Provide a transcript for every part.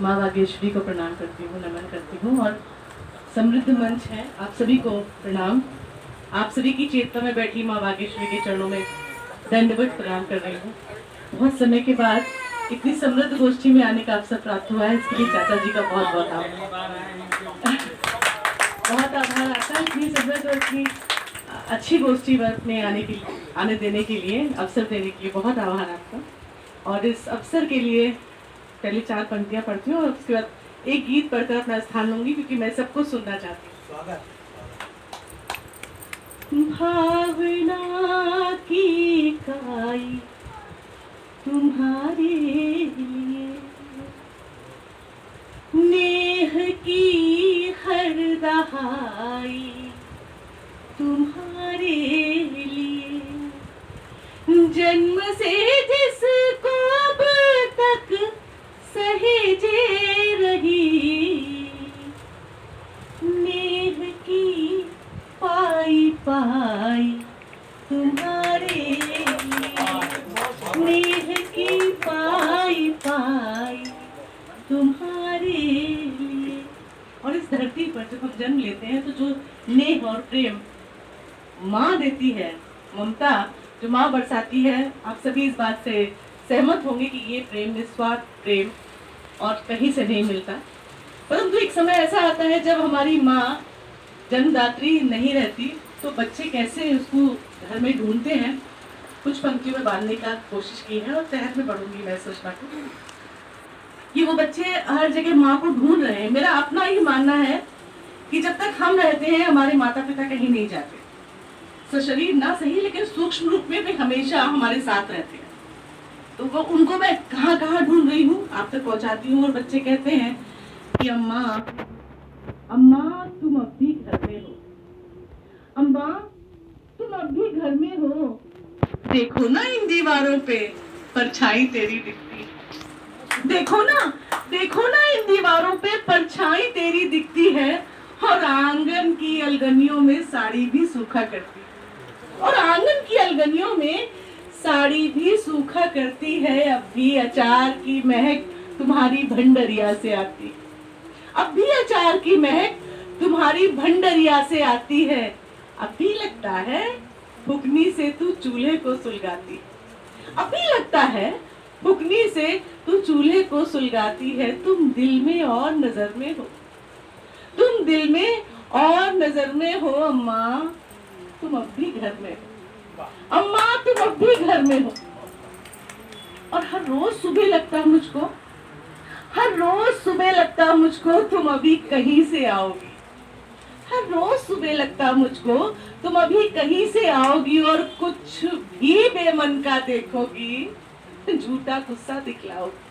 माँ भाग्यश्री को प्रणाम करती हूँ, नमन करती हूँ। और समृद्ध मंच है, आप सभी को प्रणाम। आप सभी की चेतना में बैठी माँ भाग्यश्री के चरणों में दंडवत प्रणाम कर रही हूँ। बहुत समय के बाद इतनी समृद्ध गोष्ठी में आने का अवसर प्राप्त हुआ है, इसके लिए चाचा जी का बहुत बहुत आभार आता है। इतनी समृद्ध और इतनी अच्छी गोष्ठी में आने देने के लिए, अवसर देने के लिए बहुत आभार आपका। और इस अवसर के लिए पहले 4 पंक्तियां पढ़ती हूँ और उसके बाद एक गीत पढ़कर अपना स्थान लूंगी, क्योंकि मैं सबको सुनना चाहती हूँ। भावना की काई तुम्हारे लिए, नेह की हर दहाई तुम्हारे लिए, जन्म से जिसको अब तक सहेजे रही, नेह की पाई पाई तुम्हारे लिए, नेह की पाई पाई तुम्हारे लिए। और इस धरती पर जब हम जन्म लेते हैं तो जो नेह और प्रेम माँ देती है, ममता जो माँ बरसाती है, आप सभी इस बात से सहमत होंगे कि ये प्रेम, निस्वार्थ प्रेम और कहीं से नहीं मिलता। परंतु एक समय ऐसा आता है जब हमारी माँ जन्मदात्री नहीं रहती, तो बच्चे कैसे उसको घर में ढूंढते हैं। कुछ पंक्तियों में बांधने का कोशिश की है और तहत में पढ़ूंगी मैं सोचना कि वो बच्चे हर जगह माँ को ढूंढ रहे हैं। मेरा अपना ही मानना है कि जब तक हम रहते हैं हमारे माता पिता कहीं नहीं जाते, शरीर ना सही लेकिन सूक्ष्म रूप में भी हमेशा हमारे साथ रहते हैं। तो वो उनको मैं कहाँ कहाँ ढूंढ रही हूँ, आप तक पहुँचाती हूँ। और बच्चे कहते हैं कि अम्मा अम्मा तुम अब भी घर में हो, अम्मा तुम अब भी घर में हो, देखो ना इन दीवारों पे परछाई तेरी दिखती है, देखो ना इन दीवारों पे परछाई तेरी दिखती है, और आंगन की अलगनियों में साड़ी भी सूखा करती है, और आंगन की अलगनियों में साड़ी भी सूखा करती है। अब भी अचार की महक तुम्हारी भंडरिया से आती, अब भी अचार की महक तुम्हारी भंडरिया से आती है। अब भी लगता है फुकनी से तू चूल्हे को सुलगाती, अब भी लगता है फुकनी से तू चूल्हे को सुलगाती है। तुम दिल में और नजर में हो, तुम दिल में और नजर में हो, अम्मा तुम अब भी घर में हो, अम्मा तुम अब भी घर में हो। और हर रोज सुबह लगता है मुझको, हर रोज सुबह लगता मुझको तुम अभी कहीं से आओगी, हर रोज सुबह लगता मुझको तुम अभी कहीं से आओगी, और कुछ भी बेमन का देखोगी, झूठा गुस्सा दिखलाओगी,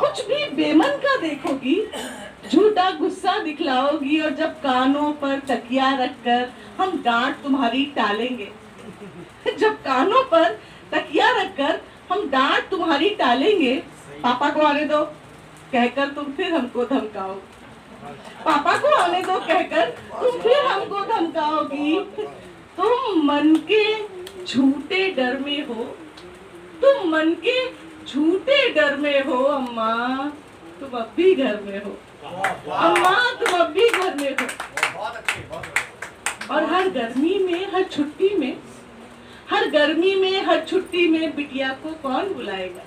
कुछ भी बेमन का देखोगी, झूठा गुस्सा दिखलाओगी। और जब कानों पर तकिया रखकर हम डांट तुम्हारी टालेंगे, जब कानों पर तकिया रखकर हम डांट तुम्हारी टालेंगे, पापा को आने दो कहकर तुम फिर हमको धमकाओ, पापा को आने दो कहकर तुम फिर हमको धमकाओगी। तुम मन के झूठे डर में हो, तुम मन के झूठे डर में हो, अम्मा तुम अब भी घर में हो, अम्मा तुम अब भी घर में हो। और हर गर्मी में, हर छुट्टी में, हर गर्मी में, हर छुट्टी में बिटिया को कौन बुलाएगा,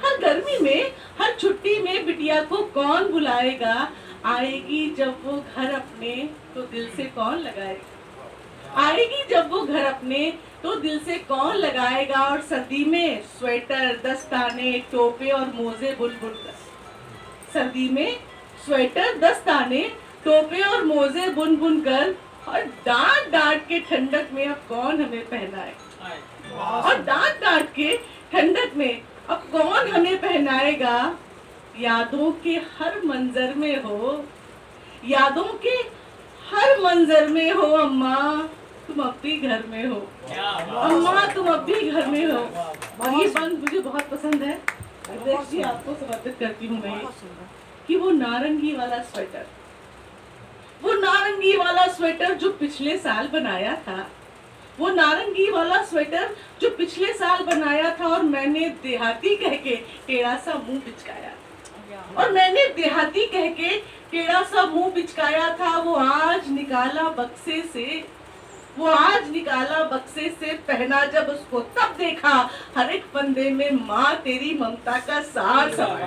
हर गर्मी में, हर छुट्टी में बिटिया को कौन बुलाएगा। आएगी जब वो घर अपने तो दिल से कौन लगाएगा, आएगी जब वो घर अपने तो दिल से कौन लगाएगा। और सर्दी में स्वेटर, दस्ताने, टोपे और मोजे बुन बुन कर, सर्दी में स्वेटर, दस्ताने, टोपे और मोजे बुन बुन कर, और डांट डांट के ठंडक में अब कौन हमें पहनाए, और डांट डांट के ठंडक में अब कौन हमें पहनाएगा। यादों के हर मंजर में हो, यादों के हर मंजर में हो, अम्मा तुम अब भी घर में हो, अम्मा तुम अब भी घर में हो। और ये बंद मुझे बहुत पसंद है, अध्यक्ष जी आपको समर्पित करती हूँ मैं, कि वो नारंगी वाला स्वेटर, वो नारंगी वाला स्वेटर जो पिछले साल बनाया था, वो नारंगी वाला स्वेटर जो पिछले साल बनाया था और मैंने देहाती कह के टेढ़ा सा मुंह पिचकाया, और मैंने देहाती कह के टेढ़ा सा मुंह बिचकाया था, वो आज निकाला बक्से से, वो आज निकाला बक्से से, पहना जब उसको तब देखा हर एक फंदे में माँ तेरी ममता का सार समा।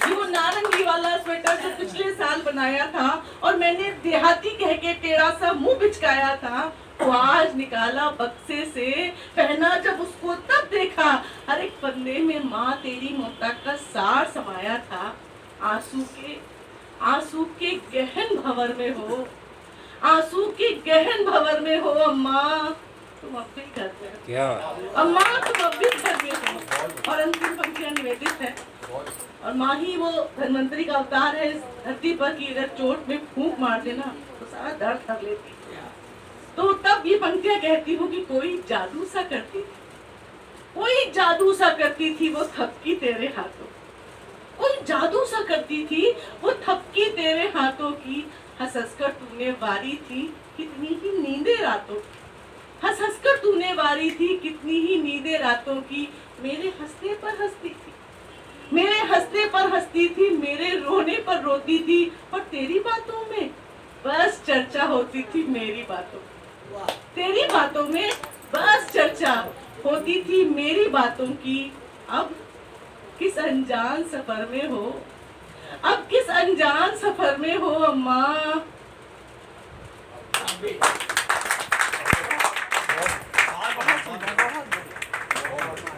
वो नारंगी वाला स्वेटर जो पिछले साल बनाया था और मैंने देहाती कह के टेढ़ा सा मुंह बिचकाया था, वो आज निकाला बक्से से, पहना जब उसको तब देखा हर एक फंदे में माँ तेरी ममता का सार समाया था। आंसू के गहन भंवर में हो, आंसू के गहन भंवर में हो अम्मा, तुम अब भी घर में हो। क्या अम्मा तुम अब भी घर में हो। और अंतिम पंक्तियां निवेदित है। और माँ ही वो धन्वंतरी का अवतार है इस धरती पर कि अगर चोट में फूंक मार देना तो सारा दर्द कर लेती। तो तब ये पंक्तियां कहती हूँ कि कोई जादू सा करती थी, कोई जादू सा करती थी वो थपकी तेरे हाथों, कोई जादू सा करती थी वो थपकी तेरे हाथों की, हंस हंस कर तूने वारी थी कितनी ही नींदे रातों की, हंस हंस कर तूने वारी थी कितनी ही नींदे रातों की, मेरे हंसने पर हंसती थी, मेरे हंसने पर हंसती थी, मेरे रोने पर रोती थी, और तेरी बातों में बस चर्चा होती थी मेरी बातों, तेरी बातों में बस चर्चा होती थी मेरी बातों की। अब किस अनजान सफर में हो, अब किस अनजान सफर में हो अम्मा।